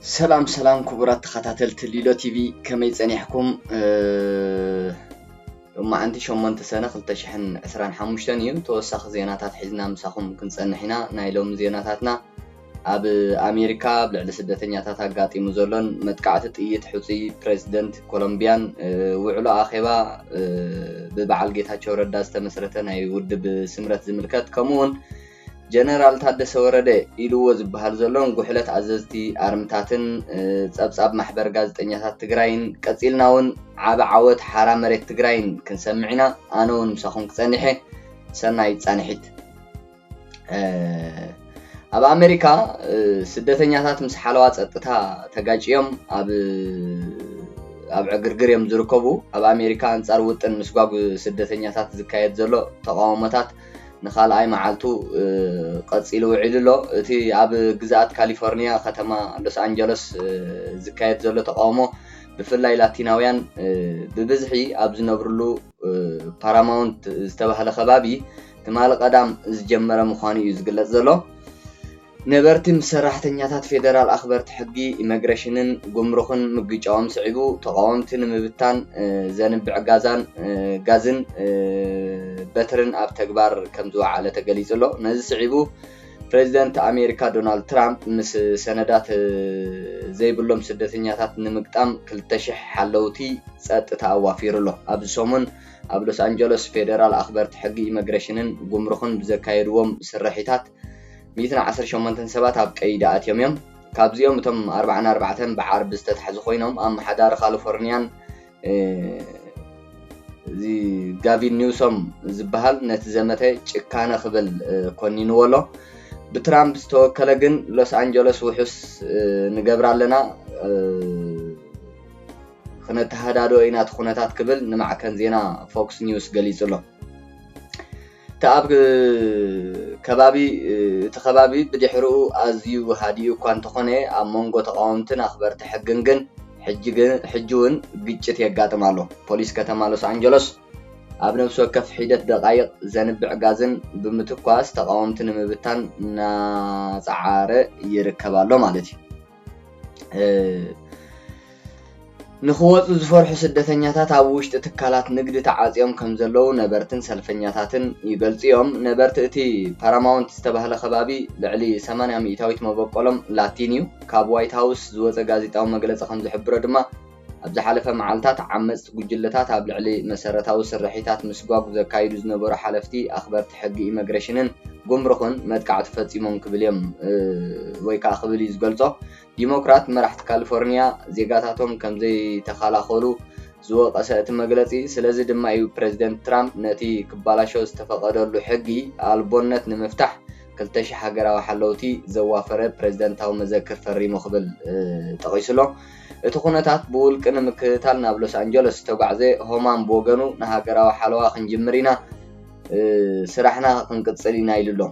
سلام كبرات تخاتلت ليلو تي في كما يصنيحكم وما عندي شومنت سنه خلتشحن 25 يوم توسخ زيناتات حزنا مساخم كنصنحنا نايلوم زيناتاتنا اب امريكا بلعل سدتنياتات اغاطيمو زلون متقعت طيت حصي بريزيدنت كولومبيان وعلو اخيبا ببعل ጌታቸው ረዳ ዝተመስረተ ናይ ውድብ ስምረት ዝምልከት ከምኡን جنرال تادس ورده إلو زبحال زلون قحلت عززتي أرمتاتن صبصاب محبر غازطنياتات تግራይን قصيلناون عاب عوت حرام مريت تግራይን كنسمعنا انون مسخون كصنيحه سناي صانحت اب امريكا سدتنياتات مس حلوا صطتا تጋጭዮም اب عغرغريم ዝርከቡ اب امريكا انصار وطن مسጓጉ سدتنياتات ዝካየድ ዘሎ ተቃውሞታት نخالعي معلتو قصيلو وعيلو تي اب غزات كاليفورنيا ختما لوس انجلوس زكايت زلو تقاومو بفلاي لاتيناويان ببزحي اب زنبرلو باراماونت استبحل خبابي تمال قدام زجمره مخاني يزغلط زلو نبرتي مسرحتنياتات فيدرال اخبرت حقي ايميغريشنن غمرخن مغيጫوم صعيبو تقاومتن مبتان زنب عغازان غازن بترن اب تكبار كمزو على تغليصلو نزي صعيبو بريزيدنت امريكا دونالد ترامب مس سندات زيبلوم سدتنياتات نمقطام 2000 حلوتي صطتا اوافيرلو اب سومن اب لوس انجلوس فيدرال اخبرت حقي ايميغريشنن غمرخن بزكايدوم سرحيتات 118 سبات اب قيدات يوم كابزيوم تم 44 بعرب استتحز خوينهم ام حدار كاليفورنيان زي غافين نيوسوم زبحال نتزمته ጭካነ خبل كونين ولو بترامب استوكل ግን لوس انجلوس وحس نغبرالنا خنت هدادو اينات خنتات كبل نمعكن زينا فوكس نيوز غليصلو تاب كبابي تخبابي بدحرو ازيو هاديو كانت خونه امونغو تقاومتن اخبرت حقنغن حجون ግጭት ያጋጥማሉ ፖሊስ ከተማ ሎስ አንጀለስ አብነብሶ ከፍ ሂደት ደቃይቅ ዘንብዕ ጋዝን ብምትኳስ ተቃውምትን ምብታን ናጻዓረ ይርከባሉ ማለት እዩ نخوت زفرح سدتنياتات اب وشت تكالات نقد تعاصيوم كم زلو نبرتن سلفنياتاتن يغلصيوم نبرت اتي باراماونت استبهل خبابي لعلي 80 ميتاويت مبقولم لاتينيو كاب وايت هاوس زوزه غازيطاو مغلص خم زحبره دما ابز حلفه معلتات عمص غجلتات اب لعلي مسرتاو سرحيتات مسغاغ زكايدو زنبره حلفتي اخبرت حق ايميغريشنن غمرخون مدقعت فصيمون كبليم ويكا خبلي زغلصو ديمقراط مرحت كاليفورنيا زيغاتاتهم كم زي تخالاخلو زو قسات مغلصي سلازي دما يو بريزيدنت ترامب نتي كبالاشو استفقدلو حقي البونت نمفتح 2000 حجراو حلوتي زوافر بريزيدنتاو مذكر فري مخبل تقيسلو اتخونتات بول كن مكتال نابلوس انجلوس توغعزي هومان بوغنو نهاجراو حلوا خنجمرينا سرحنا كنقصلينا يللو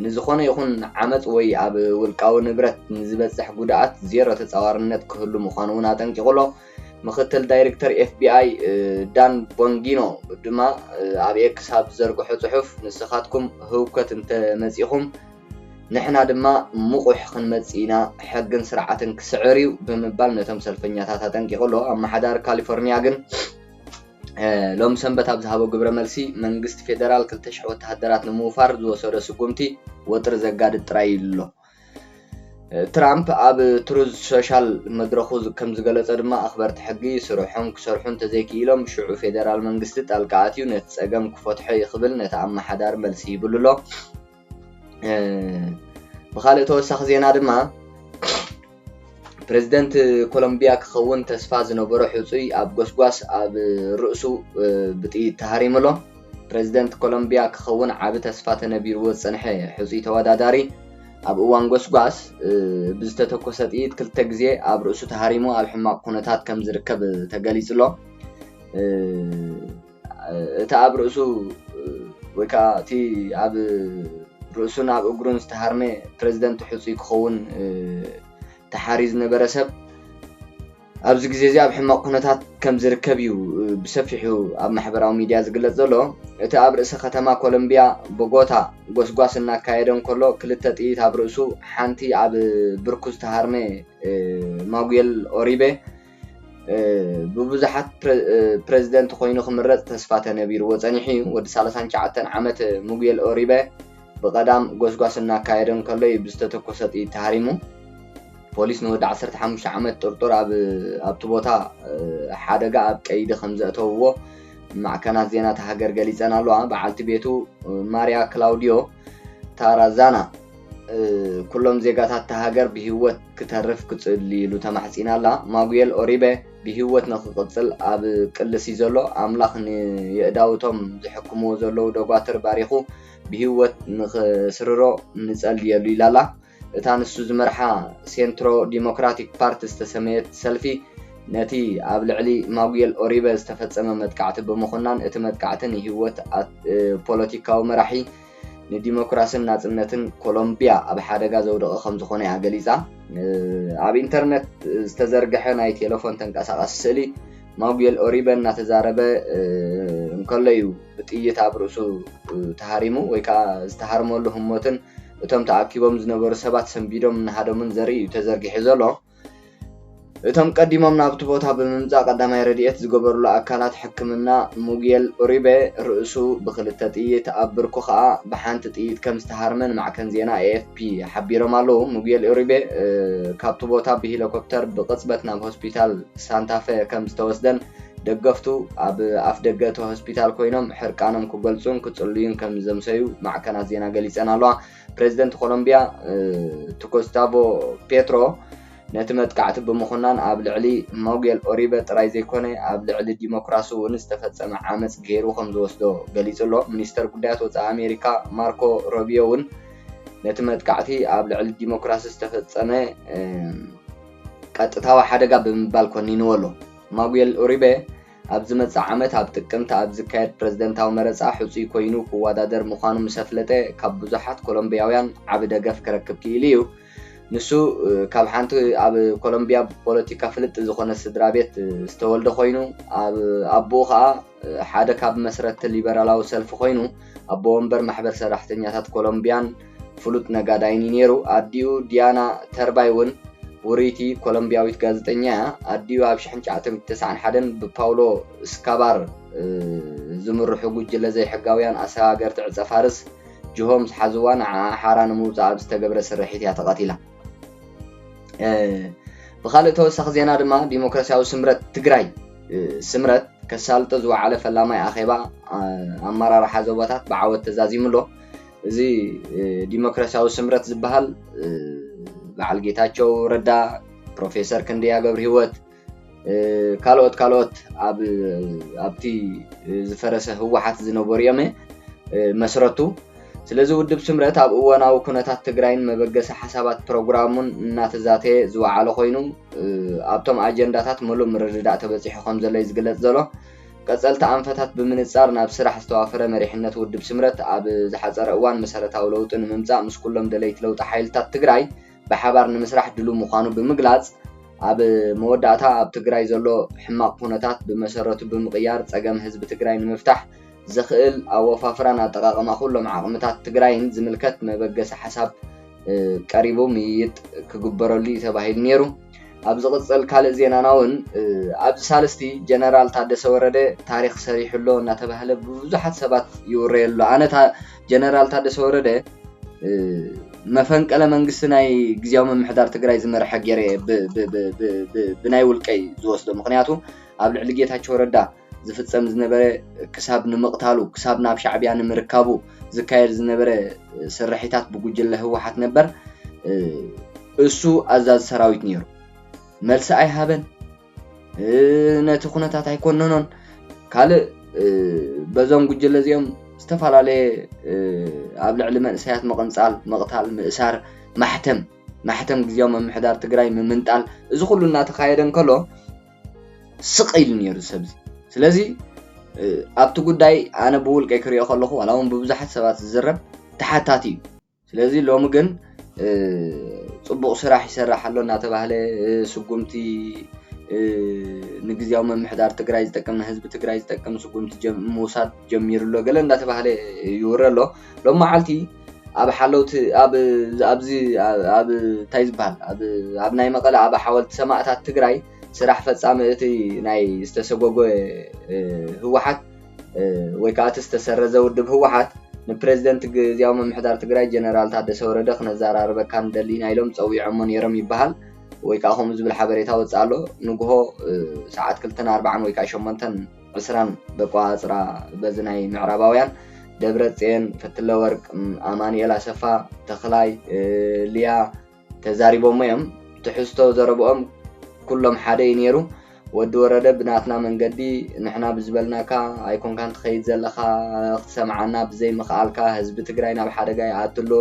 نزخونه يكون عمت وي اب ولقاو نبرت نزبصح غدات زيرو تصاورنت كهلو مخانونا تنقيقلو مختل دايركتور اف بي اي دان بونغينو دما اب اكس هاب زرقو صحف نسخاتكم هوكت انت مصيخم نحنا دما مقح خنمصينا حقن سرعتن كسعريو بمبال نتم سلفنياتات تنقيقلو اما حدار كاليفورنيا جن لوم سنبت ابزهابو غبره ملسي منግስት ፌደራል 2000 ወታደራት ነሙፋር ዝወሰደ ስጉምቲ ወጥር ዘጋድ ጥራይሎ ትራምፕ አብ ትሩዝ ሶሻል መድረኹ ከም ዝገለጸ ድማ አኽበርት ሕጊ ስሩሑን ክሰርሑን ተዘይኪሎም ሽዑ ፌደራል መንግስት ጣልቃአትዩ ነጸገም ክፈትሖ ይኽብል ነታ አማሓዳር መልሲ ይብልሎ በኻልእ ተወሳኺ ዜና ድማ بريزيدنت كولومبيا كخون تسفا زنبرو حصي اب غسغاس اب رؤسو بطي تهاريملو بريزيدنت كولومبيا كخون عاب تسفا تنبير وصنحه حصي تواداداري اب وان غسغاس بزتتكوسطيت كلتا غزي اب رؤسو تهاريمو اب حماق كونتات كم زركب تغليصلو تا اب رؤسو وكا تي اب رؤسو اب اغرون استهارمه بريزيدنت حصي كخون تحاريز نبرسب ኣብዚ ግዜ እዚ ኣብ ሕማቅ ኩነታት ከም ዝርከብ እዩ ብሰፊሑ ኣብ ማሕበራዊ ሚድያ ዝግለጽ ዘሎ እቲ ኣብ ርእሰ ከተማ ኮሎምቢያ ቦጎታ ጎስጓስ እናካየደ እንከሎ ክልተ ጥይት ኣብ ርእሱ ሓንቲ ኣብ ብርኩ ዝተሃርመ ማጉየል ኦሪቤ ብብዙሓት ፕሬዚደንት ኮይኑ ክምረጽ ተስፋ ተነቢርዎ ጸኒሑ እዩ ወዲ 39 ዓመት ማጉየል ኦሪቤ ብቐዳም ጎስጓስ እናካየደ እንከሎ ብዝተተኮሰ ጥይት ተሃሪሙ ፖሊስ ንወዲ 15 ዓመት ጥርጡር ኣብቲ ቦታ ሓደጋ ኣብ ቀይዲ ከም ዘእተውዎ ማዕከናት ዜና ሃገር ገሊጸን ኣለዋ በዓልቲ ቤቱ ማርያ ክላውዲዮ ታራዛና ኩሎም ዜጋታት ሃገር ብህይወት ክተርፍ ክጽሊ ኢሉ ተማሕጺና ኣላ ማጉየል ኦሪቤ ብህይወት ንኽቕጽል ኣብ ቅልሲ ዘሎ ኣምላኽ ንየእዳውቶም ዝሕክምዎ ዘለዉ ደጓትር ባሪኹ ብህይወት ንኽስርሮ ንጸልየሉ ኢላላ እታ ንሱ ዝመርሓ ሴንትሮ ዲሞክራቲክ ፓርቲ ዝተሰመየት ሰልፊ ነቲ ኣብ ልዕሊ ማጉየል ኦሪቤ ዝተፈጸመ መጥቃዕቲ ብምኹናን እቲ መጥቃዕቲ ንህይወት ፖለቲካዊ መራሒ ንዲሞክራሲን ናጽነትን ኮሎምቢያ ኣብ ሓደጋ ዘውደቐ ከም ዝኾነ እያ ገሊጻ ኣብ ኢንተርኔት ዝተዘርግሐ ናይ ቴሌፎን ተንቀሳቓሲ ስእሊ ማጉየል ኦሪቤ እናተዛረበ እንከሎ እዩ ብጥይት ኣብ ርእሱ ተሃሪሙ ወይ ከዓ ዝተሃርመሉ ህሞትን እቶም ተኣኪቦም ዝነበሩ ሰባት ሰንቢዶም እናሃደሙን ዘርኢ እዩ ተዘርጊሑ ዘሎ እቶም ቀዲሞም ናብቲ ቦታ ብምምጻእ ቀዳማይ ረድኤት ዝገበሩሉ ኣካላት ሕክምና ማጉየል ኦሪቤ ርእሱ ብክልተ ጥይት ኣብ ብርኩ ከዓ ብሓንቲ ጥይት ከም ዝተሃርመን ማዕከን ዜና AFP ሓቢሮም ኣለዉ ማጉየል ኦሪቤ ካብቲ ቦታ ብሄሊኮፕተር ብቅጽበት ናብ ሆስፒታል ሳንታፌ ከም ዝተወስደን ደገፍቱ ኣብ ኣፍ ደገ እቲ ሆስፒታል ኮይኖም ሕርቃኖም ክገልጹን ክጽልዩን ከም ዘምሰዩ ማዕከናት ዜና ገሊጸን ኣለዋ ፕሬዚደንት ኮሎምቢያ ጉስታቮ ፔትሮ ነቲ መጥቃዕቲ ብምኹናን ኣብ ልዕሊ ማጉየል ኦሪቤ ጥራይ ዘይኮነ ኣብ ልዕሊ ዲሞክራሲ እውን ዝተፈጸመ ዓመፅ ገይሩ ከም ዝወስዶ ገሊጹ ኣሎ ሚኒስተር ጉዳያት ወፃኢ ኣሜሪካ ማርኮ ሮቢዮ እውን ነቲ መጥቃዕቲ ኣብ ልዕሊ ዲሞክራሲ ዝተፈጸመ ቀጥታዊ ሓደጋ ብምባል ኮኒንዎ ኣሎ ማጉየል ኦሪቤ ኣብ ዝመጽእ ዓመት ኣብ ጥቅምቲ ኣብ ዝካየድ ፕሬዚደንታዊ መረጻ ሕጹይ ኮይኑ ክወዳደር ምዃኑ ምሰፍለጠ ካብ ብዙሓት ኮሎምቢያውያን ዓብ ደገፍ ክረክብ ክኢሉ እዩ ንሱ ካብ ሓንቲ ኣብ ኮሎምቢያ ፖለቲካ ፍልጥ ዝኾነ ስድራ ቤት ዝተወልደ ኮይኑ ኣቦኡ ከዓ ሓደ ካብ መስረቲ ሊበራላዊ ሰልፊ ኮይኑ ኣቦ ወንበር ማሕበር ሰራሕተኛታት ኮሎምቢያን ፍሉጥ ነጋዳይን ነይሩ ኣዲኡ ዲያና ተርባይ እውን ውሪቲ ኮሎምቢያዊት ጋዜጠኛ ኣዲኡ ኣብ 1991 ብፓውሎ ስካባር ዝምርሑ ጉጅለ ዘይሕጋውያን ኣሰጋገርቲ ዕፀ ፋርስ ጅሆም ዝሓዝዋ ንሓራ ንምውፃእ ኣብ ዝተገብረ ስርሒት እያ ተቐቲላ ብኻልእ ተወሳኺ ዜና ድማ ዲሞክራሲያዊ ስምረት ትግራይ ስምረት ከሳልጦ ዝወዓለ ፈላማይ ኣኼባ ኣመራርሓ ዞባታት ብዓወት ተዛዚሙሎ እዚ ዲሞክራሲያዊ ስምረት ዝበሃል በዓል ጌታቸው ረዳ ፕሮፌሰር ክንደያ ገብረ ህይወት ካልኦት ኣብቲ ዝፈረሰ ህወሓት ዝነበሩ እዮም መስረቱ ስለዚ ውድብ ስምረት ኣብ እዋናዊ ኩነታት ትግራይን መበገሲ ሓሳባት ፕሮግራሙን እናተዛተየ ዝወዓለ ኮይኑ ኣብቶም ኣጀንዳታት ሙሉእ ምርድዳእ ተበፂሑ ከም ዘሎ ዝግለጽ ዘሎ ቀጸልቲ ኣንፈታት ብምንጻር ናብ ስራሕ ዝተዋፈረ መሪሕነት ውድብ ስምረት ኣብ ዝሓፀረ እዋን መሰረታዊ ለውጢ ንምምጻእ ምስ ኩሎም ደለይቲ ለውጢ ሓይልታት ትግራይ ብሓባር ንምስራሕ ድሉ ምዃኑ ብምግላጽ ኣብ መወዳእታ ኣብ ትግራይ ዘሎ ሕማቅ ኩነታት ብመሰረቱ ብምቕያር ጸገም ህዝቢ ትግራይ ንምፍታሕ ዝኽእል ኣወፋፍራን ኣጠቃቅማ ኩሎም ዓቕምታት ትግራይን ዝምልከት መበገሲ ሓሳብ ቀሪቡ ምይይጥ ክግበረሉ ተባሂሉ ነይሩ ኣብ ዝቕጽል ካልእ ዜናና እውን ኣብ ሳልስቲ ጀነራል ታደሰ ወረደ ታሪክ ሰሪሕሎ እናተባህለ ብዙሓት ሰባት ይውረየሉ ኣነ ጀነራል ታደሰ ወረደ መፈንቀለ መንግስቲ ናይ ግዝያዊ ምምሕዳር ትግራይ ዝመርሐ ገይረ ብናይ ውልቀይ ዝወስዶ ምክንያቱ ኣብ ልዕሊ ጌታቸው ረዳ ዝፍጸም ዝነበረ ክሳብ ንምቕታሉ ክሳብ ናብ ሻዕብያ ንምርካቡ ዝካየድ ዝነበረ ስርሒታት ብጉጅለ ህወሓት ነበር እሱ ኣዛዝ ሰራዊት ነይሩ መልሲ ኣይሃበን ነቲ ኩነታት ኣይኮነኖን ካልእ በዞም ጉጅለ እዚኦም ዝተፈላለዩ ኣብ ልዕሊ መንእሰያት መቐንጻል መቕታል ምእሳር ማሕተም ግዝያዊ ምምሕዳር ትግራይ ምምንጣል እዚ ኩሉ እናተኻየደ እንከሎ ስቕ ኢሉ ነይሩ ሰብዚ ስለዚ ኣብቲ ጉዳይ ኣነ ብውልቀይ ክሪኦ ከለኹ ዋላ እውን ብብዙሓት ሰባት ዝዝረብ ተሓታቲ እዩ ስለዚ ሎሚ ግን ጽቡቕ ስራሕ ይሰርሕ ኣሎ እናተባህለ ስጉምቲ ንግዚያው መምሕዳር ትግራይ ዝጠቅም ህዝቢ ትግራይ ዝጠቅም ስጉምቲ ምውሳድ ጀሚሩሎ ገለ እንዳተባሃለ ይውረሎ ሎም መዓልቲ ኣብ ሓለውቲ ኣብዚ ኣብ እንታይ ዝበሃል ኣብ ናይ መቐለ ኣብ ሓወልቲ ሰማዕታት ትግራይ ስራሕ ፈጻሚ እቲ ናይ ዝተሰጎጎ ህወሓት ወይ ከዓ እቲ ዝተሰረዘ ውድብ ህወሓት ንፕሬዝደንት ግዚያዊ መምሕዳር ትግራይ ጀነራል ታደሰ ወረደ ክነዘራርበካ ንደሊና ኢሎም ፀዊዖሞ ነይሮም ይበሃል ወይ ከዓ ከምኡ ዝብል ሓበሬታ ወፅእ ኣሎ ንግሆ ሰዓት 2:40 ወይ ከዓ 8:20 በቋፅራ በዚ ናይ ምዕራባውያን ደብረፅዮን ፈትለወርቅ ኣማኒኤል ኣሰፋ ተኽላይ ልያ ተዛሪቦም እዮም ትሕዝቶ ዘረብኦም ኩሎም ሓደ እዩ ነይሩ ወዲ ወረደ ብናትና መንገዲ ንሕና ብዝበልናካ ኣይኮንካን ትኸይድ ዘለኻ ክትሰምዓና ብዘይ ምኽኣልካ ህዝቢ ትግራይ ናብ ሓደጋ ይኣትሎ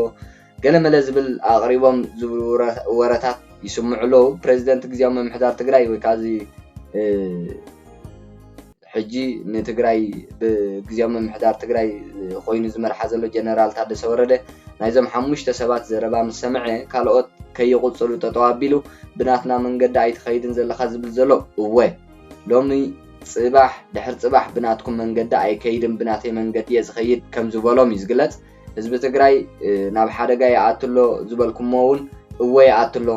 ገለ መለ ዝብል ኣቕሪቦም ዝብሉ ወረታት ይስምዑ ፕሬዝደንት ግዚያዊ መምሕዳር ትግራይ ወይ ከዓ ሕጂ ንትግራይ ብግዚያዊ መምሕዳር ትግራይ ኮይኑ ዝመርሓ ዘሎ ጀነራል ታደሰ ወረደ ናይዞም 5 ሰባት ዘረባ ምስ ሰምዐ ካልኦት ከይቁፅሉ ጠጠው ኣቢሉ ብናትና መንገዲ ኣይትኸይድን ዘለኻ ዝብል ዘሎ እወ ሎሚ ፅባሕ ድሕሪ ፅባሕ ብናትኩም መንገዲ ኣይከይድን ብናተይ መንገዲ እየ ዝኸይድ ከም ዝበሎም እዩ ዝግለጽ ህዝቢ ትግራይ ናብ ሓደጋ ይኣትሎ ዝበልኩሞ እውን እወ ይኣትሎ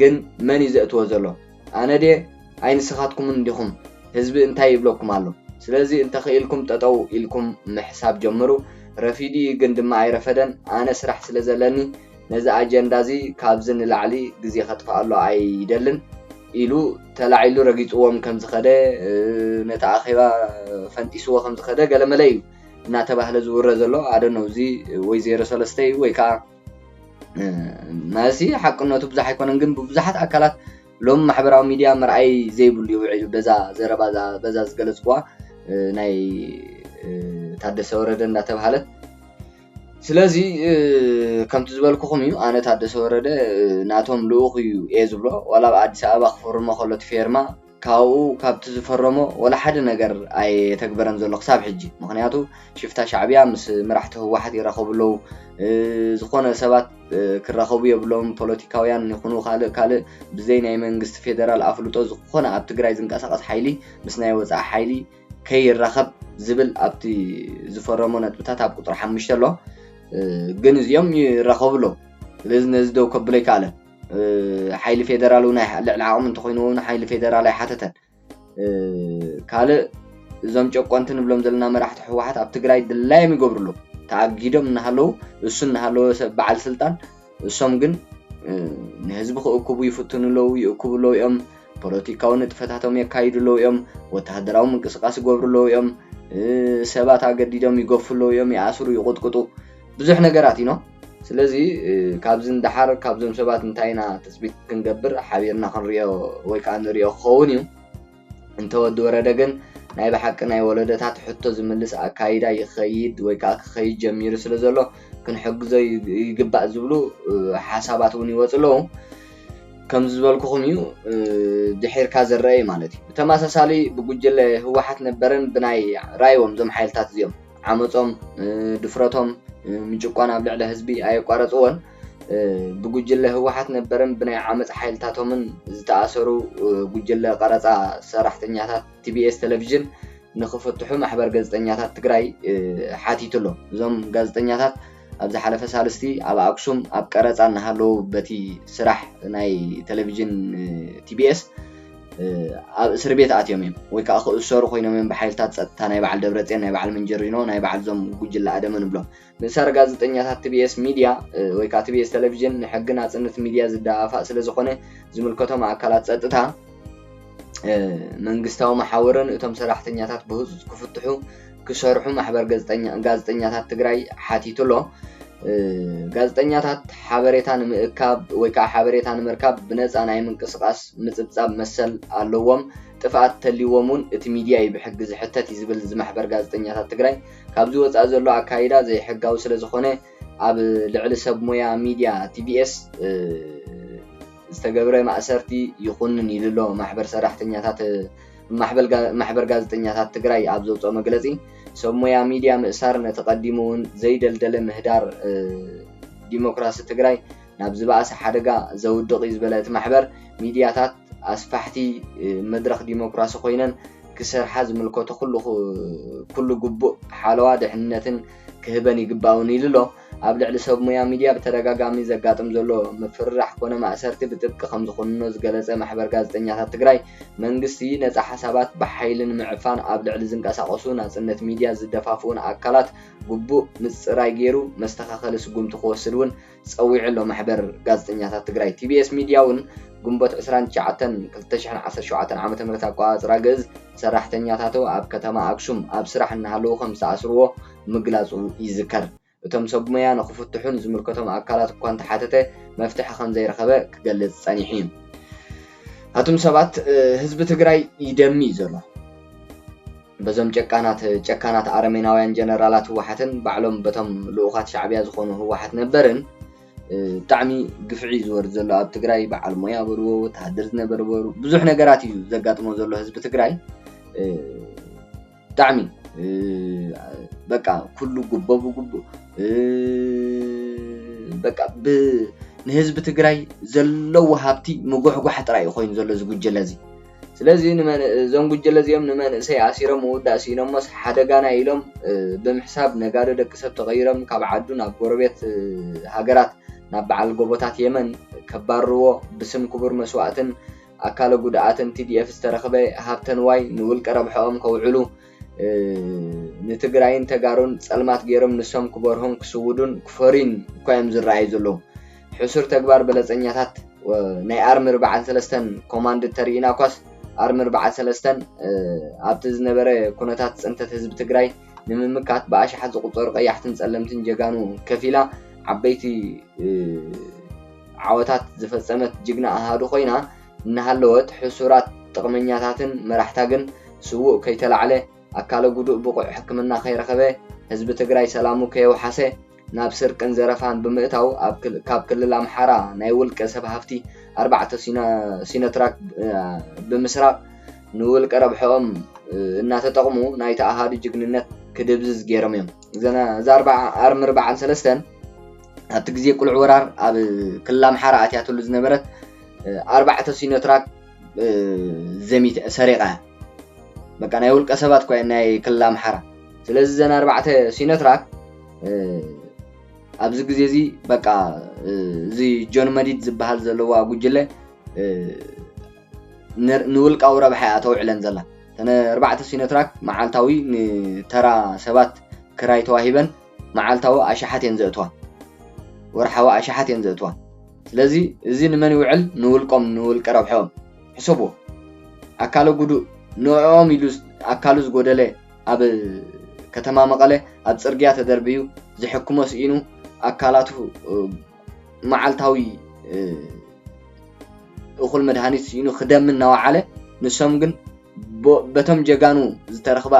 ግን መን እዩ ዘእትዎ ዘሎ ኣነ ደ ኣይንስኻትኩምን እንዲኹም ህዝቢ እንታይ ይብለኩም ኣሎ ስለዚ እንተኽኢልኩም ጠጠው ኢልኩም ምሕሳብ ጀምሩ ረፊዲ ግን ድማ ኣይረፈደን ኣነ ስራሕ ስለ ዘለኒ ነዚ ኣጀንዳ እዚ ካብዚ ንላዕሊ ግዜ ከጥፋኣሎ ኣይደልን ኢሉ ተላዒሉ ረጊፅዎም ከም ዝኸደ ነታ ኣኼባ ፈንጢስዎ ከም ዝኸደ ገለ መለ እዩ እናተባህለ ዝውረ ዘሎ ኣደነው እዚ ወይ 03 እዩ ወይ ከዓ ማሲ ሓቅነቱ ብዙሕ ኣይኮነን ግን ብብዙሓት ኣካላት ሎም ማሕበራዊ ሚድያ ምርኣይ ዘይብሉ ይውዕሉ በዛ ዘረባ በዛ ዝገለጽዋ ናይ ታደሰ ወረደ እንዳተባሃለት ስለዚ ከምቲ ዝበልኩኹም እዩ ኣነ ታደሰ ወረደ ናቶም ልኡኽ እዩ እየ ዝብሎ ዋላ ኣብ ኣዲስ ኣበባ ክፈርሞ ከሎ ቲፌርማ ካብኡ ካብቲ ዝፈረሞ ወላ ሓደ ነገር ኣይተግበረን ዘሎ ክሳብ ሕጂ ምክንያቱ ሽፍታ ሻዕብያ ምስ መራሕቲ ህወሓት ይራኸብለው ዝኾነ ሰባት ክራኸቡ የብሎም ፖለቲካውያን ይኹኑ ካልእ ብዘይ ናይ መንግስቲ ፌደራል ኣፍልጦ ዝኾነ ኣብ ትግራይ ዝንቀሳቐስ ሓይሊ ምስ ናይ ወፃኢ ሓይሊ ከይራኸብ ዝብል ኣብቲ ዝፈረሞ ነጥብታት ኣብ ቁጥሪ 5 ኣሎ ግን እዚኦም ይራኸብሎ ስለዚ ነዚ ደው ከብሎ ይከኣለን ሓይሊ ፌደራል እውን ልዕሊ ዓቕሚ እንተኮይኑ እውን ሓይሊ ፌደራል ኣይሓተተን ካልእ እዞም ጨቆንቲ ንብሎም ዘለና መራሕቲ ህወሓት ኣብ ትግራይ ድላዮም ይገብርሉ ተኣጊዶም እናሃለዉ እሱ እናሃለወ ሰብ በዓል ስልጣን እሶም ግን ንህዝቢ ክእክቡ ይፍትኑለው ይእክቡለው እዮም ፖለቲካዊ ንጥፈታቶም የካይዱለው እዮም ወተሃደራዊ ምንቅስቃስ ይገብሩለው እዮም ሰባት ኣገዲዶም ይገፍሉለው እዮም ይኣስሩ ይቁጥቁጡ ብዙሕ ነገራት ኢኖ ስለዚ ካብዚ እንዳሓር ካብዞም ሰባት እንታይና ተስቢት ክንገብር ሓቢርና ክንሪኦ ወይ ከዓ ንሪኦ ክኸውን እዩ እንተወዲ ወረደ ግን ናይ ብሓቂ ናይ ወለደታት ሕቶ ዝምልስ ኣካይዳ ይኸይድ ወይ ከዓ ክኸይድ ጀሚሩ ስለ ዘሎ ክንሕግዞ ይግባእ ዝብሉ ሓሳባት እውን ይወፁ ኣለዉ ከም ዝበልኩኹም እዩ ድሒርካ ዝረአ ማለት እዩ ብተመሳሳሊ ብጉጅለ ህወሓት ነበረን ብናይ ራእዮም ዞም ሓይልታት እዚኦም ዓመፆም ድፍረቶም ምጭቋን ኣብ ልዕሊ ህዝቢ ኣይቋረፅዎን ብጉጅለ ህወሓት ነበረን ብናይ ዓመፅ ሓይልታቶምን ዝተኣሰሩ ጉጅለ ቀረፃ ሰራሕተኛታት ቲቢኤስ ቴሌቪዥን ንኽፍትሑ ማሕበር ጋዜጠኛታት ትግራይ ሓቲቱሎ እዞም ጋዜጠኛታት ኣብ ዝሓለፈ ሳልስቲ ኣብ ኣክሱም ኣብ ቀረፃ እናሃለዉ በቲ ስራሕ ናይ ቴሌቪዥን ቲቢኤስ ኣብ እስር ቤት ኣትዮም እዮም ወይ ከዓ ክእሰሩ ኮይኖም እዮም ብሓይልታት ፀጥታ ናይ በዓል ደብረፅዮን ናይ በዓል መንጀሪኖ ናይ በዓል ዞም ጉጅለ ኣደመ ንብሎም ምእሳር ጋዜጠኛታት ቲቢኤስ ሚድያ ወይ ከዓ ቲቢኤስ ቴሌቪዥን ንሕጊ ናፅነት ሚድያ ዝደኣፋእ ስለ ዝኾነ ዝምልከቶም ኣካላት ፀጥታ መንግስታዊ ማሕበርን እቶም ሰራሕተኛታት ብህፁፅ ክፍትሑ ክሰርሑ ማሕበር ጋዜጠኛታት ትግራይ ሓቲቱሎ ጋዜጠኛታት ሓበሬታ ንምእካብ ወይ ከዓ ሓበሬታ ንምርካብ ብነፃ ናይ ምንቅስቃስ ምፅብፃብ መሰል ኣለዎም ጥፍኣት ተልይዎም እውን እቲ ሚድያ እዩ ብሕጊ ዝሕተት እዩ ዝብል ዝማሕበር ጋዜጠኛታት ትግራይ ካብዚ ወፃኢ ዘሎ ኣካይዳ ዘይሕጋዊ ስለ ዝኾነ ኣብ ልዕሊ ሰብ ሞያ ሚድያ ቲቢኤስ ዝተገብረ ማእሰርቲ ይኹንን ኢሉሎ ማሕበር ሰራሕተኛታት ማሕበር ጋዜጠኛታት ትግራይ ኣብ ዘውፅኦ መግለፂ ሰብ ሞያ ሚድያ ምእሳር ነተቀዲሙ እውን ዘይደልደለ ምህዳር ዲሞክራሲ ትግራይ ናብ ዝበኣሰ ሓደጋ ዘውድቕ እዩ ዝበለ እቲ ማሕበር ሚድያታት أسفحتي مدرخ ديمقراطي خوينن كسر حزم الكوت كل جبو حالوا دحنتن كهبني جباوني لله قبل على سب ميا ميديا بترجع زقاتم زلو مفرح كونه مأسرتي بتبقى 5 خنوز جلسة محبر ጋዜጠኛታት ትግራይ መንግስቲ ነፃ ሓሳባት በኃይልን ምዕፋን قبل على ዝንቀሳቀሱ ናጽነት ሚዲያ ዝደፋፉን አካላት ጉቡእ ምጽራይ ገይሩ መስተኻኸል ስጉምቲ ክወስድውን ጸዊዕሎ ማሕበር ጋዜጠኛታት ትግራይ TBS ሚዲያውን ግንቦት 29 2017 ዓመተ ምህረት አቋጽራ ገዝ ሰራሕተኛታቱ ኣብ ከተማ አክሱም ኣብ ስራሕ እናሃለዉ ከም ዝተኣስርዎ ምግላጹ ይዝከር እቶም ሰብሞያ ንኽፍትሑን ዝምልከቶም አካላት እኳ እንተሓተተ መፍትሒ ከም ዘይረኸበ ክገልጽ ጸኒሑ እዩ አቶም ሰባት ህዝቢ ትግራይ ይደሚ ዘሎ በዞም ጨካናት አርሜናውያን ጀነራላት ህወሓትን ባዕሎም በቶም ልኡኻት ሻዕብያ ዝኾኑ ህወሓት ነበርን ብጣዕሚ ግፍዒ ዝወርድ ዘሎ ኣብ ትግራይ በዓል ሞያ በርዎ ወታደር ዝነበሩ ብዙሕ ነገራት እዩ ዘጋጥሞ ዘሎ ህዝቢ ትግራይ ብጣዕሚ በቃ ኩሉ ጉቦ በቃ ንህዝቢ ትግራይ ዘለዎ ሃብቲ ምጉሕጓሕ ጥራይ ኮይኑ ዘሎ ዝጉጀለ እዚ ስለዚ እዞም ጉጀለ እዚኦም ንመንእሰይ ኣሲሮም ውዳእሲኖሞስ ሓደጋና ኢሎም ብምሕሳብ ነጋዶ ደቂ ሰብ ተቐይሮም ካብ ዓዱ ናብ ጎረቤት ሃገራት ናብ በዓል ጎቦታት የመን ከባርዎ ብስም ክቡር መስዋዕትን ኣካለ ጉድኣትን TDF ዝተረኸበ ሃብተን ዋይ ንውልቀ ረብሖም ከውዕሉ ንትግራይን ተጋሩን ጸልማት ገይሮም ንሶም ክበርሆም ክስውዱን ክፈሪን ኮይም ዝረኣዩ ዘለዉ ሕሱር ተግባር በለጸኛታት ናይ ኣርሚ 43 ኮማንድ ተሪኢና ኳስ ኣርሚ 43 ኣብቲ ዝነበረ ኩነታት ጽንተት ህዝቢ ትግራይ ንምምካት ብኣሽሓት ዝቁጠሩ ቀያሕትን ጸለምትን ጀጋኑ ከፊላ ዓበይቲ ዓወታት ዝፈጸመት ጅግና ኣሃዱ ኮይና እናሃለወት ሕሱራት ጥቕመኛታትን መራሕታ ግን ስውእ ከይተላዕለ ኣካለ ጉዱእ ብቑዕ ሕክምና ከይረኸበ ህዝቢ ትግራይ ሰላሙ ከየውሓሰ ናብ ስርቅን ዘረፋን ብምእታው ካብ ክልል ኣምሓራ ናይ ውልቀ ሰብ ሃፍቲ 4 ሲኖትራክ ብምስራቅ ንውልቀ ረብሖም እናተጠቕሙ ናይ ተኣሃዱ ጅግንነት ክድብዝዝ ገይሮም እዮም እዛ ኣርሚ 43 ኣብቲ ግዜ ቁልዕ ወራር ኣብ ክልል ኣምሓራ ኣትያትሉ ዝነበረት 4 ሲኖትራክ ዘሚት ሰሪቃ በቃ ናይ ውልቀ ሰባት ኮይን ናይ ክልል ኣምሓራ ስለዚ ዘና 4 ሲኖትራክ ኣብዚ ግዜ እዚ በቃ እዚ ጆን መዲድ ዝበሃል ዘለዋ ጉጅለ ንውልቃዊ ረብሓ ኣተውዕለን ዘላ ተነ 4 ሲኖትራክ መዓልታዊ ንተራ ሰባት ክራይ ተዋሂበን መዓልታዊ ኣሽሓትን ዘእትዋ ወርሓዊ ኣሽሓትን ዘእትዋ ስለዚ እዚ ንመን ይውዕል ንውልቆም ንውልቀ ረብሖም ሕሰቡ ኣካለ ጉዱእ ንኦም ኢሉ ኣካሉ ዝጎደለ ኣብ ከተማ መቐለ ኣብ ጽርግያ ተደርብዩ ዝሕክሞ ስኢኑ ኣካላቱ መዓልታዊ እኹል መድሃኒት ስኢኑ ክደም እናወዓለ ንሶም ግን በቶም ጀጋኑ ዝተረኽባ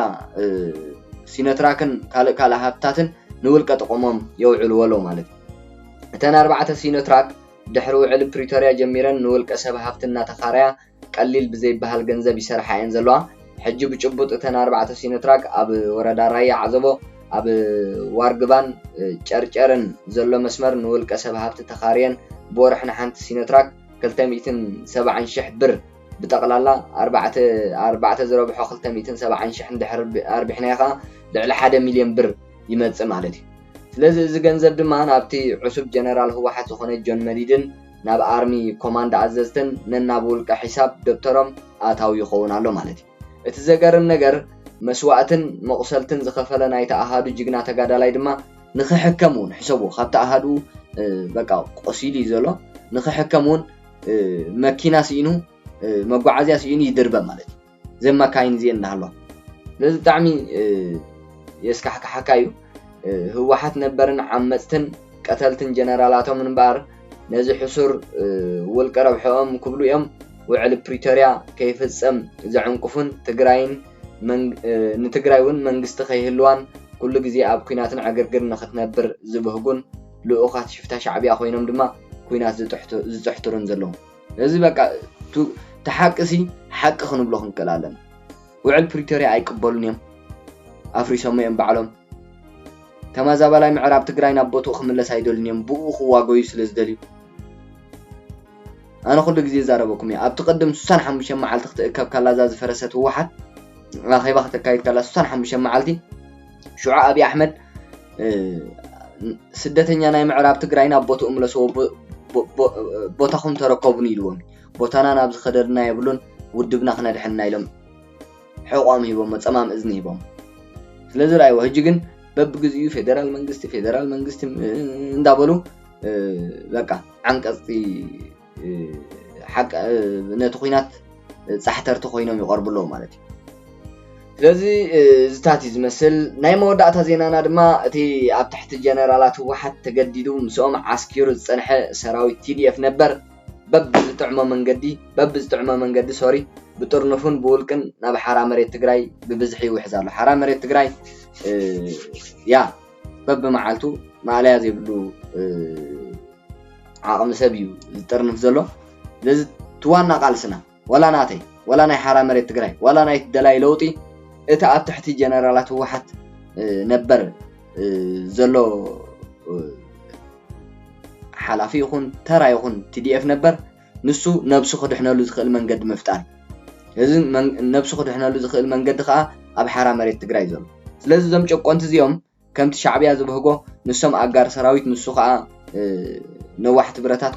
ሲኖትራክን ካልእ ሃብታትን ንውልቀ ጥቕሞም የውዕልዎ ማለት እተን 4 ሲኖትራክ ድሕሪ ውዕል ፕሪቶሪያ ጀሚረን ንውልቀ ሰብ ሃብቲ እናተኻረያ ቀሊል ብዘይበሃል ገንዘብ ይሰርሓ እየን ዘለዋ ሕጂ ብጭቡጥ እተን 4 ሲኖትራክ ኣብ ወረዳ ራያ ዓዘቦ ኣብ ዋርግባን ጨርጨርን ዘሎ መስመር ንውልቀ ሰብ ሃብቲ ተኻርየን ብወርሕን ሓንቲ ሲኖትራክ 270,000 ብር بتقلالا 4 زربح 270,000 دحر 40 يخا لعل 1 مليون بر يمص مالتي ስለዚህ እዚ ገንዘብ ድማ ናብቲ ዕሱብ ጀነራል ህወሓት ዝኾነ ጆን መዲድን ናብ ኣርሚ ኮማንድ ኣዘዝትን ነናብ ውልቀ ሒሳብ ደብተሮም ኣታው ይኸውን ኣሎ ማለት እዩ እቲ ዘገርም ነገር መስዋዕትን መቁሰልትን ዝኸፈለ ናይ ተኣሃዱ ጅግና ተጋዳላይ ድማ ንኽሕከሙን ሕሰቡ ካብቲ ኣሃዱ በቃ ቆሲሊ ዘሎ ንኽሕከሙን መኪና ሲኢኑ መጓዓዝያ ሲኢኑ ይድርበ ማለት እዩ ዘመካይን ዚን እንዳሃሎ ለዚ ብጣዕሚ የስካሕካሓካ እዩ ህወሓት ነበርን ዓመፅትን ቀተልትን ጀነራላቶም እንባር ነዚ ሕሱር ውልቀ ረብሖም ክብሉ እዮም ውዕል ፕሪቶሪያ ከይፍጸም ዘዕንቅፉን ትግራይን ንትግራይውን መንግስቲ ከይህልዋን ኩሉ ግዜ ኣብ ኩናትን ዕግርግር ንኽትነብር ዝብህጉን ልኡኻት ሽፍታ ሻዕብያ ኮይኖም ድማ ኩናት ዝጥሕትሩን ዘለዉ እዚ በቃ ተሓቅሲ ሓቂ ክንብሎ ክንክእል ኣለና ውዕል ፕሪቶሪያ ኣይቅበሉን እዮም ኣፍሪሶም እዮም ባዕሎም ተማዛባላይ ምዕራብ ትግራይ ናብ ቦታኡ ክምለስ ኣይደልን እዮም ብኡ ክዋገዩ ስለዝደልዩ أنا كل جزء زاربكم يا أبتقدم سنة حمش معلت كاب كلا زاز فرست واحد أخي بخت كايت كلا سنة حمش معلتي شعاع أبي أحمد سدتني أنا معراب تقرأين أبوت أملسوا بوتاخم تركبني لون بوتانا نابز خدرنا يبلون ودبنا خنا دحنا يلم حقوقهم يبون تمام إذن يبون ስለዚህ ላይ ወህጅግን በብግዚኡ ፌደራል መንግስት እንዳበሉ በቃ አንቀጽ حق ነትኹይናት ጻሕተርቲ ኮይኖም ይቀርብሉ ማለት እዩ ስለዚህ ዝታት ዝመስል ናይ መወዳእታ ዜናና ድማ እቲ ኣብ ትሕቲ ጀነራላት ህወሓት ተገዲዱ ምስኦም ዓስኪሩ ዝጸንሐ ሰራዊት TDF ነበር በብዝጥዕሞ መንገዲ ሶሪ بطرنفون بولكن ناب حرام مريت تجراي ببزحي وحزالو حرام مريت تجراي يا بب معالتو ما عليها زي بلو عقم سبيو الطرنف زلو لز توانا قالسنا ولا ناتي ولا ناي حرام مريت تجراي ولا ناي دلاي لوطي اتا اب تحتي جنرالات واحد نبر زلو حلافي يكون ترى يكون TDF نبر نسو نبسو خدحنا لزخل منقد مفتان إذن نفسه خد إحنا لزخ المنجد خا أب حرام مريت تجري زلمة. لازم زم شقنت زيهم كم تشعبي زبهجو نسم أجار سراويت نسخ نوحت براتات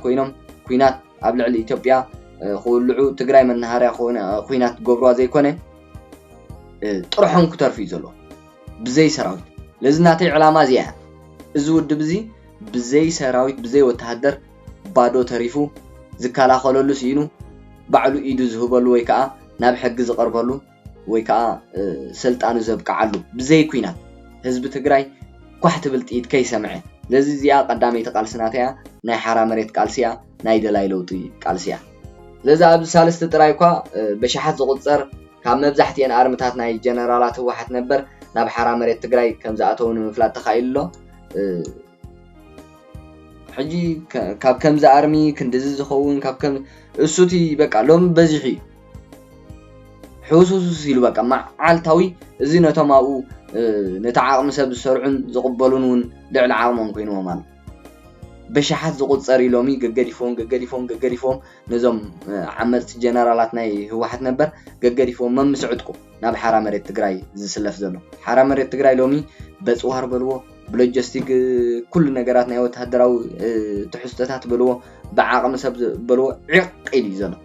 كوينات قبل على إثيوبيا خلعو تجري من نهار خوينات جبروا زي كونه طرحهم كتر في زلو بزي سراويت لازم نعطي علامة زيها زود بزي سراويت بزي وتهدر بعدو تعرفوا زكالا خلولو سينو بعلو إيدو زهبلو ويكا ناب حق زقربلو ويكا سلطانو زبقعلو بزي كوينات حزب تግራይ كحت بلت إيد كي سمعه لذي زيا قدامي تقالسناتيا ناي حرام مريت قالسيا ناي دلاي لوطي قالسيا لذا أب سالست ترايكا بشحات زغصر كاب مبزحتين أرمتات ناي جنرالات واحد نبر ناب حرام مريت تግራይ كم زاتون مفلات تخايلو حجي كاب كم زارمي كندز زخون كاب كم السوتي بقى لهم بزحي حوسوس يلو بقى مع عالتاوي زينتهم او نتعاقم سب سرعن زقبلون دعل عامهم كينو مال بشحات زقصر يلومي غغديفون نزم عملت جنرالات ناي هوحت نبر غغديفون ممسعدكم ناب حرام مريت تግራይ زسلف زلو حرام مريت تግራይ لومي بصوار بلو بلوجستيك كل نجارات ناي وتهدراو تحستات بلو بعقم سب بلو عقيل زلو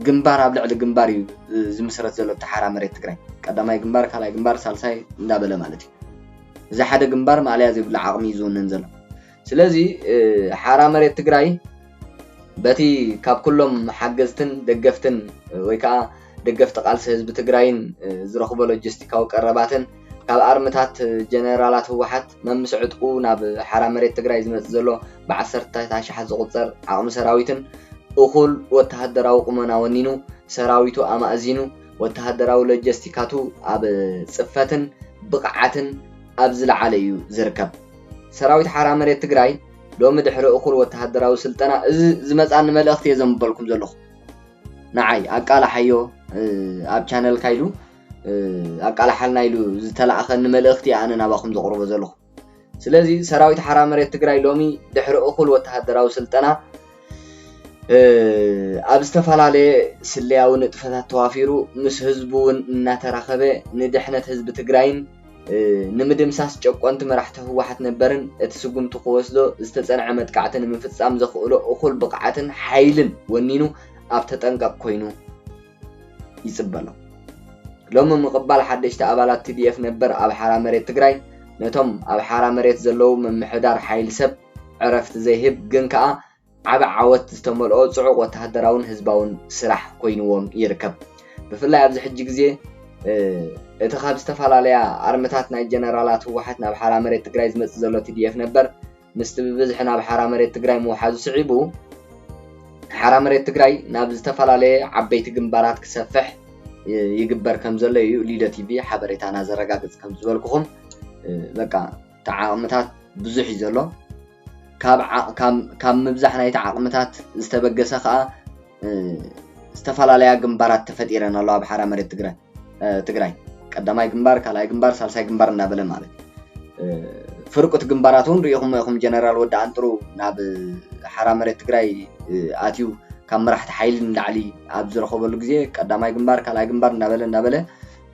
جنبار ابلع لجنبار زمسرت زلو تحرام مريت تግራይ قداماي جنبار كالاي جنبار سالساي እንዳበለ ማለት እዩ إذا حدا جنبار ما عليه زي بالعقم يزون ننزل سلازي حرام مريت تግራይ بتي كاب كلهم حجزتن دقفتن ويكا دقفت قالس حزب تግራይን زرخبو لوجستيكاو قرباتن كاب ارمتات جنرالات هوحت ممسعدقو ناب حرام مريت تግራይ زمت زلو ب10 شحات زقصر عقم سراويتن اخول وتهدراو قمنا ونينو سراويتو امازينو وتهدراو لوجستيكاتو اب صفتن بقعتن أبزل عليه زركب سراويت حرام مريت تግራይ لو مدحر أخور وتهدراو سلطنا زمت أن ملأخت يزم بالكم زلخ نعي أقال حيو أب channel كايلو أقال حالنا يلو زتلا أخن ملأختي أنا نباخم زقرب زلخ سلازي سراويت حرام مريت تግራይ لومي دحر أخور وتهدراو سلطنا أبستفعله سلياو نتفتات توافيرو مس حزبون ناتراخبه ندحنت حزب تግራይን نمدمساس ጨቆንት መራሕته واحد نبرن اتسقم تقوسدو استصنع متقعتن من فصام زخولو اخول بقعتن حيلن ونينو اب تطنقق كوينو يصبلو لوم مقبل حدشت ابالات TDF نبر اب حرام مريت تግራይ نتوم اب حرام مريت زلو ممحدار حيل سب عرفت زيهب جنكا عب عوت استملؤ صعق وتهدراون حزباون سراح كوينوم يركب بفلاي ابز حج غزي اتخاب استفعلاليا ارمتات ناي جنرالات هوحت ناب حرام مريت تግራይ زمت زلو TDF نبر مستبزحنا بحرام مريت تግራይ موحد صعيبو حرام مريت تግራይ ناب استفعلاليا عبيت جنبارات كسفح يجبر كم زلو ليدا TV حبريتانا زرغاغص كم زبلكم بقى تعامتات بزح زلو كام مبزح ناي تعامتات استبغسه خا استفعلاليا جنبارات تفديرنا الله بحرام مريت تግራይ قداماي جنبار كالاي جنبار سالساي جنبار እንዳበለ ማለት فرقت جنباراتون ريهم يخم جنرال ودا أنترو ناب حرامرة تجري أتيو كم راح تحيل علي أبزر خبر لجزء قدامي جنبار كلا جنبار نبله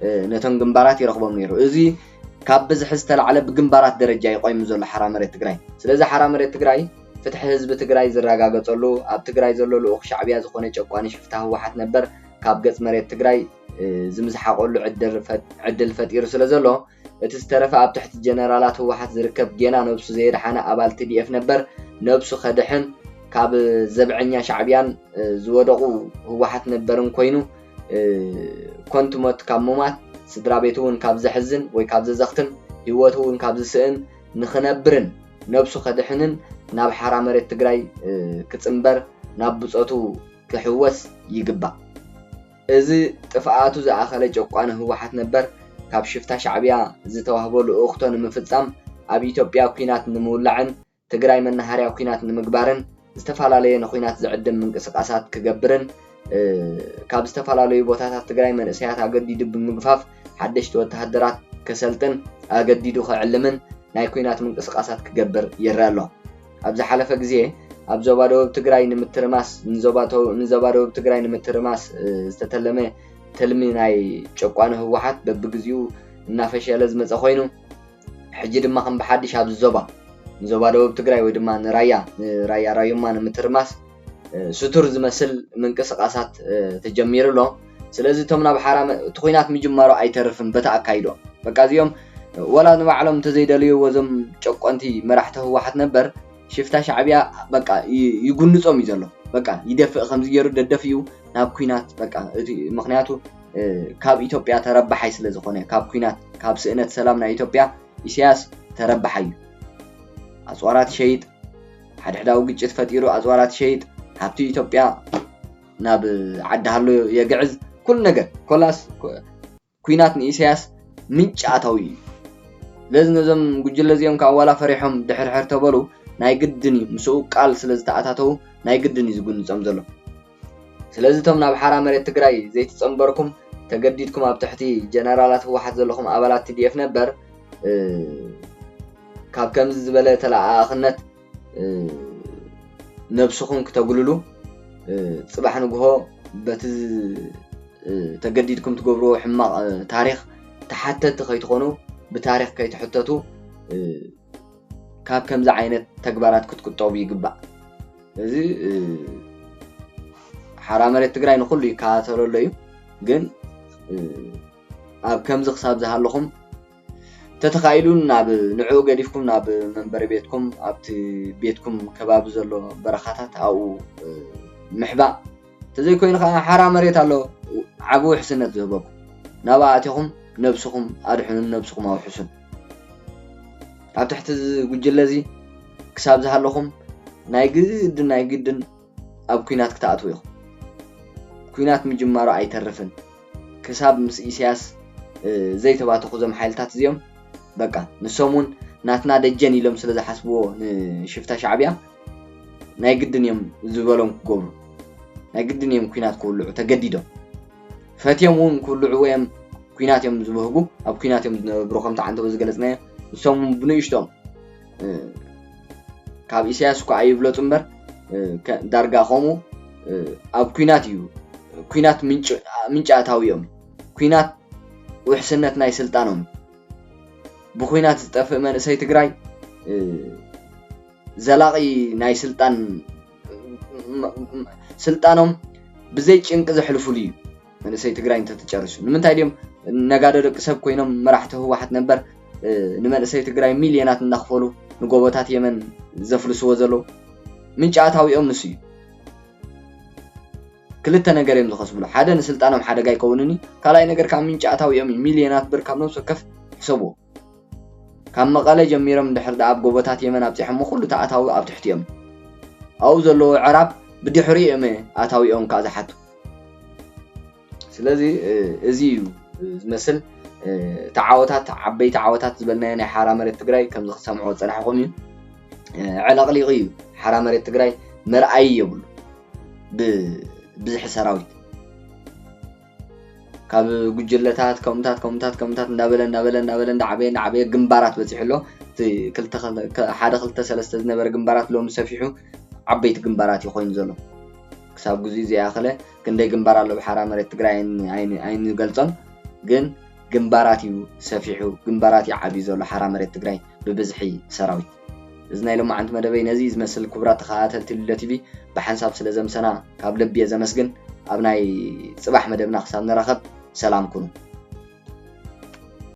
نتون جنبارات يرخبهم نيرو إزي كابز حستل على بجنبارات درجة يقيم زول حرامرة تجري سلذا حرامرة تجري فتح حزب تجري زرقا قتلو أب تجري زلو لو شعبية زخونة جواني شفتها واحد نبر كاب قص مريت تجري زمزح أقول له عدل فتير سلزلو تسترف أب تحت الجنرالات هو واحد زركب جينا نفسه زي رحنا أبال TDF نبر نفسه خدحن كاب زبعنيا شعبيان زودقو هو واحد نبرن كوينو كنت مت كمومات سدرابيتون كاب زحزن ويكاب زختن هوتون كاب زسئن نخنبرن نفسه خدحنن ناب حرامرة تجري كتسمبر ناب بصوتو كحوس يجبا إذا تفاعتو زي آخر جوقانه هو واحد نبر كاب شفتا شعبيا زتوهبو لأختون مفتسام أبي إثيوبيا كينات نمولعن تجري من نهاريا كينات نمجبارن استفعلالي نخينات زعدن من قصقاسات كجبرن كاب استفعلالي بوتات تجري من أسيات أجديد بمجفاف حدش توتهدرات كسلتن أجديدو خعلمن ناي كينات من قصقاسات كجبر يرالو أبز حلفة جزية أبزوبادو بتجري نمترماس نزوبادو بتجري نمترماس استتلمه تلمي ناي جوقانه هو واحد ببجزيو نافش لازم تأخينه حجد ما خم بحدش أبز زوبادو بتجري ودما رايا ما نمترماس ستور زمسل من قصقاسات تجمير له سلازي تمنا بحرام تخينات مجمرو أي ترفن بتأكيدو بقى ولا نوعلم تزيدليو وزم جوقانتي مرحته هو واحد نبر شفتا شعبيا بقى يقنصوم يزلو بقى يدفع 5 يرو ددفيو ناب كوينات بقى مخنياتو كاب إثيوبيا تربحي ስለዝኾነ ካብ ኩናት ካብ ስእነት ሰላም ናይ ኢትዮጵያ ኢሳያስ ተረባሐዩ ኣጽዋራት ሸይጥ ሓድሕዳው ግጭት ፈጢሩ ኣጽዋራት ሸይጥ ሃብቲ ኢትዮጵያ ናብ ዓዳሃሎ የግዕዝ ኩል ነገር ኮላስ ኩናት ንኢሳያስ ምንጭ ኣታዊ ለዝነዘም ጉጅለ እዚኦም ካብ ዋላ ፈሪሖም ድሕርሕር ተበሉ ናይ ግድኒ ምስኡ ቃል ስለዝተኣታተው ናይ ግድኒ ዝጉንጾም ዘሎ ስለዚ ቶም ናብ ሓራመሬት ትግራይ ዘይትጸምበርኩም ተገዲድኩም ኣብ ትሕቲ ጀነራላት ህወሓት ዘለኹም ኣባላት TDF ነበር ካብ ከምዚ ዝበለ ተላኣኽነት ነብስኹም ክተጉልሉ ጽባሕ ንግሆ በቲ ተገዲድኩም ትገብርዎ ሕማቕ ታሪኽ ተሓተቲ ከይትኾኑ ብታሪኽ ከይትሕተቱ ካብ ከምዚ ዓይነት ተግባራት ክትቁጠቡ ይግባእ እዚ حرامرة تجري نقول لي كاترو لي جن أب كم زخساب زهالكم تتخيلون ناب نعو قديفكم ناب منبر بيتكم أبت بيتكم كباب زلو برخاتات أو محبا تزي كوين حرامرة تالو عبو حسنة زبابكم نباتكم نبسكم أرحون نبسكم أو حسن أب تحت وجلزي كساب زهالكم نايجدن أب كينات كتاتويخ كينات مجمرة أي ترفن كساب مس إسياس زي تبعته خزم حالتات زيهم بقى نسومون ناتنا دجني لهم سلزة حسبوه شفتها شعبية نايقدن يوم زبالهم قبر نايقدن يوم كينات كله تجديدهم فاتيومون كله عوام كينات يوم زبهجو أو كينات يوم بروخم تعنده وزجلسنا نسومون بنيشتهم كاب إسياس كأي بلو تمبر درجة خامو أو كينات منش أتاويهم كينات وحسنت ناي سلطانهم بكينات تفهم من سيد جراي زلاقي ناي سلطانهم بزيج إنك زحلفوا لي من سيد جراي أنت تجارش من تايدهم نقدر كسب كينهم مرحته واحد نمبر نمر سيد جراي مليونات نخفلو نقوبات يمن زفلس وزلو منش أتاويهم نسي كلتا نجار يمزخ اسمه حدا نسلطانهم حدا جاي كونني كلاي نجار كم من جاتاو يوم مليونات بر كم نوصل كف حسبه كم مقالة جميرهم دحر دعاب جوبتات يمن أبتحمو كله تعتاو أبتحتيهم أو زلوا عرب بدي حرية ما أتاو يوم كذا حتى سلازي زيو مثل تعاوتات عبي تعاوتات زبلنا يعني حرامرة تجري كم زخ سمعوا صراحة قومي علاقة لي غيو حرامرة تجري مرأي يقول بزح سراويت كاب جلتات كمتات نابلن دعبين جنبارات بتحلو ሓደ ክልተ ሰለስተ ዝነበረ ግንባራት ሎም ሰፊሑ ዓበይቲ ግንባራት ይኮይኑ ዘሎ ክሳብ ግዜ ዝያኸለ ክንደይ ግንባር ኣሎ ብሓራ መሬት ትግራይ ኣይንገልጾን ግን ግንባራት እዩ ሰፊሑ ግንባራት ይዓብይ ዘሎ ሓራ መሬት ትግራይ ብብዝሒ ሰራዊት እዚ ናይ ሎማዓንቲ መደበይ ነዚ ዝመስል ክቡራት ተኸታተልቲ ቲቪ ብሓንሳብ ስለ ዘምሰና ካብ ልቢ ዘመስግን ኣብ ናይ ጽባሕ መደብና ክሳብ ንረኸብ ሰላም ኩኑ